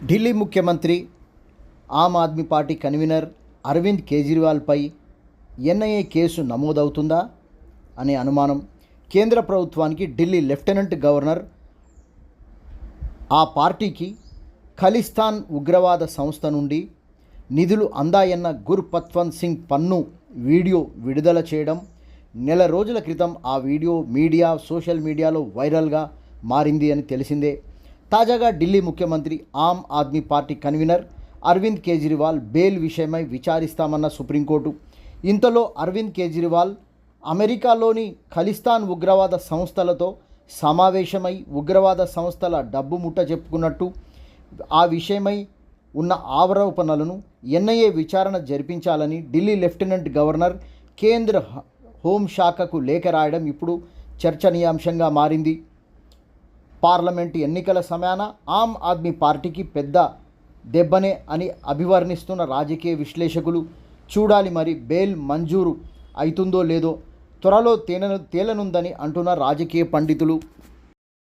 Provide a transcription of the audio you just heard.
ఢిల్లీ ముఖ్యమంత్రి ఆమ్ ఆద్మీ పార్టీ కన్వీనర్ అరవింద్ కేజ్రీవాల్పై ఎన్ఐఏ కేసు నమోదవుతుందా అనే అనుమానం. కేంద్ర ప్రభుత్వానికి ఢిల్లీ లెఫ్టినెంట్ గవర్నర్ ఆ పార్టీకి ఖలిస్తాన్ ఉగ్రవాద సంస్థ నుండి నిధులు అందాయన్న గుర్పత్వంత్ సింగ్ పన్ను వీడియో విడుదల చేయడం, నెల రోజుల క్రితం ఆ వీడియో సోషల్ మీడియాలో వైరల్గా మారింది అని తెలిసిందే. తాజాగా ఢిల్లీ ముఖ్యమంత్రి ఆమ్ ఆద్మీ పార్టీ కన్వీనర్ అరవింద్ కేజ్రీవాల్ బెయిల్ విషయమై విచారిస్తామన్న సుప్రీంకోర్టు. ఇంతలో అరవింద్ కేజ్రీవాల్ అమెరికాలోని ఖలిస్తాన్ ఉగ్రవాద సంస్థలతో సమావేశమై ఉగ్రవాద సంస్థల డబ్బు ముట్ట చెప్పుకున్నట్టు, ఆ విషయమై ఉన్న ఆరోపణలను ఎన్ఐఏ విచారణ జరిపించాలని ఢిల్లీ లెఫ్టినెంట్ గవర్నర్ కేంద్ర హోంశాఖకు లేఖ రాయడం ఇప్పుడు చర్చనీయాంశంగా మారింది. పార్లమెంటు ఎన్నికల సమయాన ఆమ్ ఆద్మీ పార్టీకి పెద్ద దెబ్బనే అని అభివర్ణిస్తున్న రాజకీయ విశ్లేషకులు చూడాలి మరి బెయిల్ మంజూరు అవుతుందో లేదో త్వరలో తేలనుందని అంటున్న రాజకీయ పండితులు.